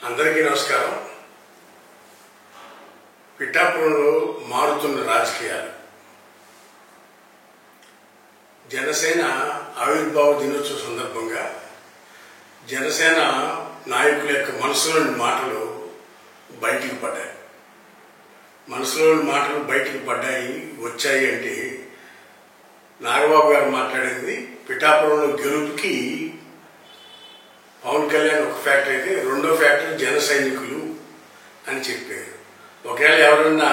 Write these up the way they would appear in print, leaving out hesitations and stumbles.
అందరికీ నమస్కారం. పిఠాపురంలో మారుతున్న రాజకీయాలు. జనసేన ఆవిర్భావ దినోత్సవ సందర్భంగా జనసేన నాయకుల యొక్క మనసులోని మాటలు బయటికి పడ్డాయి. మనసులోని మాటలు బయటికి వచ్చాయి అంటే నాగబాబు గారు మాట్లాడేది పిఠాపురంలో గెలుపుకి పవన్ కళ్యాణ్ ఒక ఫ్యాక్టర్ అయితే రెండో ఫ్యాక్టర్ జన సైనికులు అని చెప్పారు. ఒకవేళ ఎవరన్నా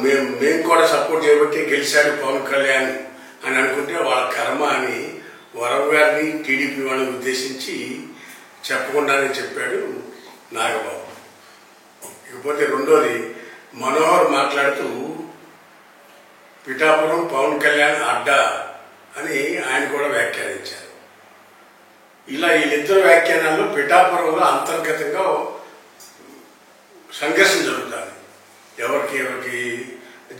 మేము కూడా సపోర్ట్ చేయబట్టి గెలిచాడు పవన్ కళ్యాణ్ అని అనుకుంటే వాళ్ళ కర్మ అని వరవ గారిని టీడీపీ వాళ్ళని ఉద్దేశించి చెప్పకుండానే చెప్పాడు నాగబాబు. ఇకపోతే రెండోది మనోహర్ మాట్లాడుతూ పిఠాపురం పవన్ కళ్యాణ్ అడ్డా అని ఆయన కూడా వ్యాఖ్యానించారు. ఇలా వీళ్ళిద్దరు వ్యాఖ్యానాల్లో పిఠాపురంలో అంతర్గతంగా సంఘర్షణ జరుగుతుంది. ఎవరికి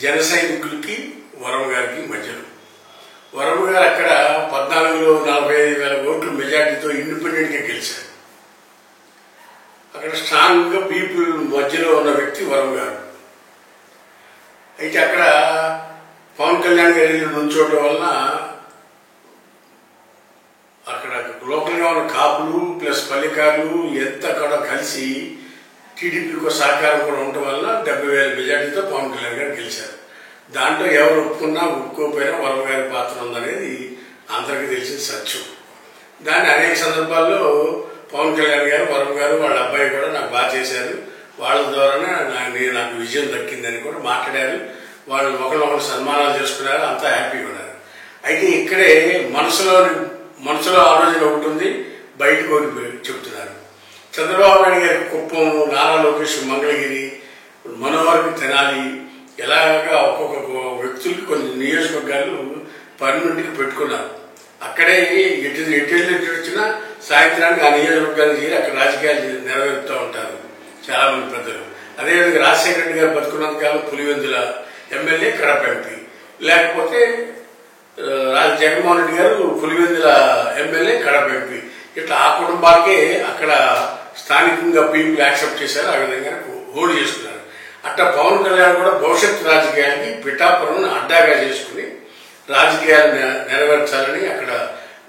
జన సైనికులకి వరవ గారికి మధ్యలో. వరవ గారు అక్కడ 14లో 45,000 ఓట్లు మెజార్టీతో ఇండిపెండెంట్గా గెలిచారు. అక్కడ స్ట్రాంగ్గా పీపుల్ మధ్యలో ఉన్న వ్యక్తి వరవ గారు. అయితే అక్కడ పవన్ కళ్యాణ్ గారి నుంచోవడం వలన అక్కడ లోకల్గా ఉన్న కాపులు ప్లస్ పల్లెకారులు ఎంత కూడా కలిసి టీడీపీకి సహకారం కూడా ఉండటం వల్ల 70,000 మెజార్టీతో పవన్ కళ్యాణ్ గారు గెలిచారు. దాంట్లో ఎవరు ఒప్పుకున్నా ఒప్పుకోకపోయినా వరవ గారి పాత్ర ఉందనేది అందరికీ తెలిసిన సత్యం. దాన్ని అనేక సందర్భాల్లో పవన్ కళ్యాణ్ గారు వరవ గారు వాళ్ళ అబ్బాయి కూడా నాకు బాగా చేశారు, వాళ్ళ ద్వారానే నాకు విజయం దక్కిందని కూడా మాట్లాడారు. వాళ్ళు ఒకరినొకరు సన్మానాలు చేసుకున్నారు, అంతా హ్యాపీగా ఉన్నారు. అయితే ఇక్కడే మనసులో ఆలోచన ఒకటి ఉంది, బయటకు చెబుతున్నారు. చంద్రబాబు నాయుడు గారి కుప్పం, నారా లోకేష్ మంగళగిరి, మనోహర్కి తెనాలి, ఎలాగా ఒక్కొక్క వ్యక్తులకి కొన్ని నియోజకవర్గాలు పర్మనెంట్గా పెట్టుకున్నారు. అక్కడే ఎటు వచ్చినా సాయంత్రానికి ఆ నియోజకవర్గానికి చేరి అక్కడ రాజకీయాలు నెరవేరుతూ ఉంటారు చాలా మంది పెద్దలు. అదేవిధంగా రాజశేఖర రెడ్డి గారు బతుకున్నంతకాలం పులివెందుల ఎమ్మెల్యే, కడప ఎంపీ, లేకపోతే జగన్మోహన్ రెడ్డి గారు పులివెందుల ఎమ్మెల్యే, కడప ఎంపీ. ఇట్లా ఆ కుటుంబాలకే అక్కడ స్థానికంగా పీపుల్ యాక్సెప్ట్ చేశారు, ఆ విధంగా హోల్డ్ చేసుకున్నారు. అట్లా పవన్ కళ్యాణ్ కూడా భవిష్యత్తు రాజకీయాలకి పిఠాపురం అడ్డాగా చేసుకుని రాజకీయాలు నెరవేర్చాలని అక్కడ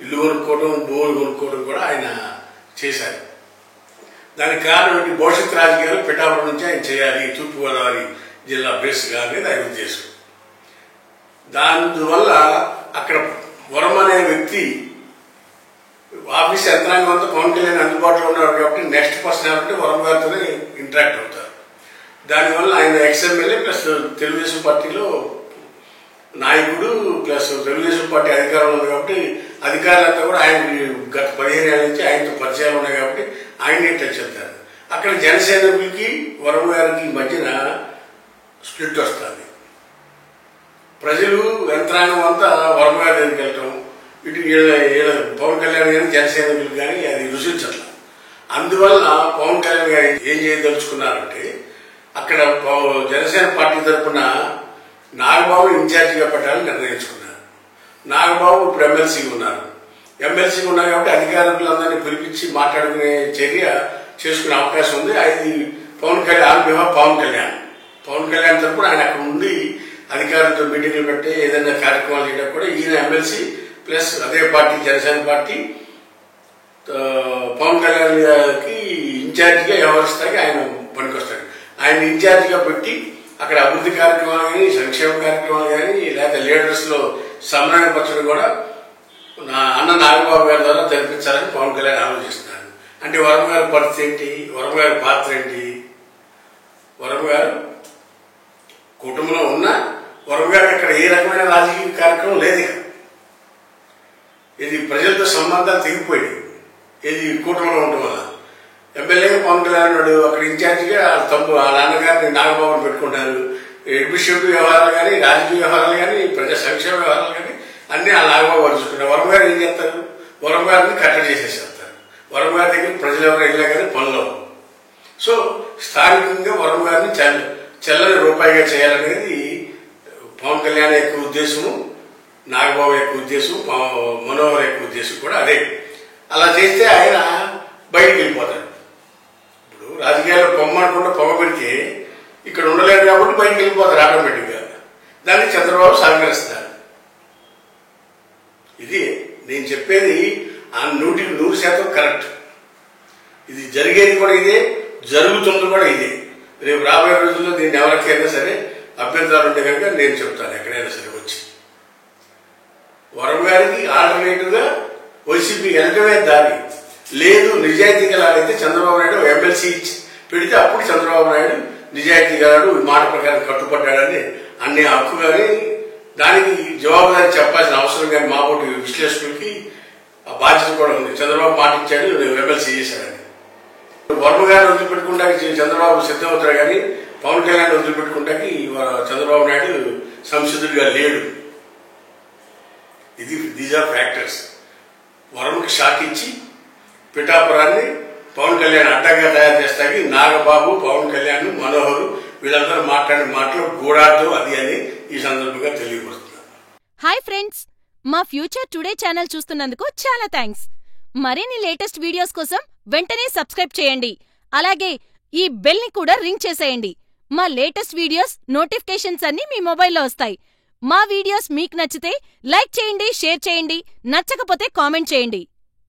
ఇల్లు కొనుక్కోవడం, భూములు కొనుక్కోవడం కూడా ఆయన చేశారు. దానికి కారణం ఏంటి? భవిష్యత్తు రాజకీయాలు పిఠాపురం నుంచి ఆయన చేయాలి, తూర్పుగోదావరి జిల్లా బేస్గా అనేది ఆయన ఉద్దేశం. దానివల్ల అక్కడ వరం అనే వ్యక్తి ఆఫీస్ యంత్రాంగం అంతా పవన్ కళ్యాణ్ అందుబాటులో ఉన్నారు కాబట్టి నెక్స్ట్ పర్సన్ ఎవరంటే వరం గారితోనే ఇంటరాక్ట్ అవుతారు. దానివల్ల ఆయన ఎక్స్ఎమ్మెల్యే ప్లస్ తెలుగుదేశం పార్టీలో నాయకుడు ప్లస్ తెలుగుదేశం పార్టీ అధికారంలో ఉంది కాబట్టి అధికారులంతా కూడా ఆయన గత 15 ఏళ్ల నుంచి ఆయనతో పరిచయాలు ఉన్నాయి కాబట్టి ఆయనే టచ్ అవుతారు. అక్కడ జనసేనకులకి వరం గారికి మధ్యన స్ప్లిట్ వస్తుంది. ప్రజలు యంత్రాంగం అంతా వరం గారి దగ్గరికి వెళ్ళటం, ఇటు పవన్ కళ్యాణ్ గారి జనసేనకులు కానీ అది రుచించట్ల. అందువల్ల పవన్ కళ్యాణ్ గారు ఏం చేయదలుచుకున్నారంటే అక్కడ జనసేన పార్టీ తరఫున నాగబాబు ఇన్ఛార్జిగా పెట్టాలని నిర్ణయించుకున్నారు. నాగబాబు ఇప్పుడు ఎమ్మెల్సీగా ఉన్నారు కాబట్టి అధికారులందరినీ పిలిపించి మాట్లాడుకునే చర్య చేసుకునే అవకాశం ఉంది. అది పవన్ కళ్యాణ్ తరఫున ఆయన అక్కడ ఉండి అధికారులతో మీటింగ్లు పెట్టి ఏదైనా కార్యక్రమాలు చేయడం కూడా ఈయన ఎమ్మెల్సీ ప్లస్ అదే పార్టీ జనసేన పార్టీ పవన్ కళ్యాణ్ గారికి ఇన్ఛార్జిగా వ్యవహరిస్తానికి ఆయన పనికొస్తాడు. ఆయన ఇన్ఛార్జిగా పెట్టి అక్కడ అభివృద్ధి కార్యక్రమాలు కానీ, సంక్షేమ కార్యక్రమాలు కానీ, లేకపోతే లీడర్స్లో సమన్వయపరచడం కూడా అన్న నాగబాబు గారి ద్వారా జరిపించాలని పవన్ కళ్యాణ్ ఆలోచిస్తున్నారు. అంటే వరం గారి పరిస్థితి ఏంటి? వరం గారి పాత్ర ఏంటి? వరం గారు కుటుంబంలో ఉన్న వరం గారికి అక్కడ ఏ రకమైన రాజకీయ కార్యక్రమం లేదు. ఇది ప్రజలతో సంబంధాలు తెగిపోయాయి. ఇది కూటమిలో ఉండటం వల్ల ఎమ్మెల్యేగా పవన్ కళ్యాణ్ అక్కడ ఇన్ఛార్జిగా వాళ్ళ నాన్నగారిని నాగబాబుని పెట్టుకుంటారు. అడ్మినిస్ట్రేటివ్ వ్యవహారాలు కానీ, రాజకీయ వ్యవహారాలు కానీ, ప్రజా సంక్షేమ వ్యవహారాలు కానీ అన్నీ ఆ నాగబాబు పరుచుకుంటారు. వరం గారు ఏం చేస్తారు? వరం గారిని కట్టడి చేసేసేస్తారు. వరం గారి దగ్గర ప్రజలు ఎవరు వెళ్ళినా కానీ పనులు. సో స్థానికంగా వరం గారిని చెల్లని రూపాయిగా చేయాలనేది పవన్ కళ్యాణ్ యొక్క ఉద్దేశము, నాగబాబు యొక్క ఉద్దేశం, మనోహర్ యొక్క ఉద్దేశం కూడా అదే. అలా చేస్తే ఆయన బయటికి వెళ్ళిపోతాడు. రాజకీయాల్లో పొమ్మనకుండా పొగ పెడితే ఇక్కడ ఉండలేరు కాబట్టి బయటకు వెళ్ళిపోతారు ఆటోమేటిక్గా. దాన్ని చంద్రబాబు సహకరిస్తారు. ఇది నేను చెప్పేది 100% కరెక్ట్. ఇది జరిగేది కూడా ఇదే, జరుగుతుంది కూడా ఇదే. రేపు రాబోయే రోజుల్లో దీన్ని ఎవరికైనా సరే అభ్యంతరాలు ఉంటే కనుక నేను చెప్తాను ఎక్కడైనా సరే వచ్చి. వరం గారికి ఆల్టర్నేటివ్గా వైసీపీ వెళ్ళటమే దారి లేదు. నిజాయితీ గలాడైతే చంద్రబాబు నాయుడు ఎమ్మెల్సీ పెడితే అప్పుడు చంద్రబాబు నాయుడు నిజాయితీ గలాడు, మాట ప్రకారం కట్టుబడ్డాడని అన్ని హక్కు కానీ దానికి జవాబుదారి చెప్పాల్సిన అవసరం కానీ మా పోటీ విశ్లేషకులకి ఆ బాధ్యత కూడా ఉంది. చంద్రబాబు మాట ఇచ్చాడు, ఎమ్మెల్సీ చేశాడని. వర్మ గారిని వదిలిపెట్టుకుంటా చంద్రబాబు సిద్ధమవుతాడు కానీ పవన్ కళ్యాణ్ వదిలిపెట్టుకుంటాకి చంద్రబాబు నాయుడు సంసిద్ధుడిగా లేడు. These are factors. వరంకి షాక్ ఇచ్చి పిఠాపురాన్ని పవన్ కళ్యాణ్ అడ్డంగా తయారు చేస్తాకి నాగబాబు, పవన్ కళ్యాణ్, మనోహర్ వీళ్ళందరూ మాట్లాడిన మాటలు గూఢార్థం అది అని ఈ సందర్భంగా తెలియపరుస్తున్నారు. హాయ్ ఫ్రెండ్స్, మా ఫ్యూచర్ టుడే ఛానల్ చూస్తున్నందుకు చాలా థ్యాంక్స్. మరిన్ని లేటెస్ట్ వీడియోస్ కోసం వెంటనే సబ్స్క్రైబ్ చేయండి. అలాగే ఈ బెల్ ని కూడా రింగ్ చేసేయండి. మా లేటెస్ట్ వీడియోస్ నోటిఫికేషన్స్ అన్ని మీ మొబైల్లో వస్తాయి. మా వీడియోస్ మీకు నచ్చితే లైక్ చేయండి, షేర్ చేయండి, నచ్చకపోతే కామెంట్ చేయండి.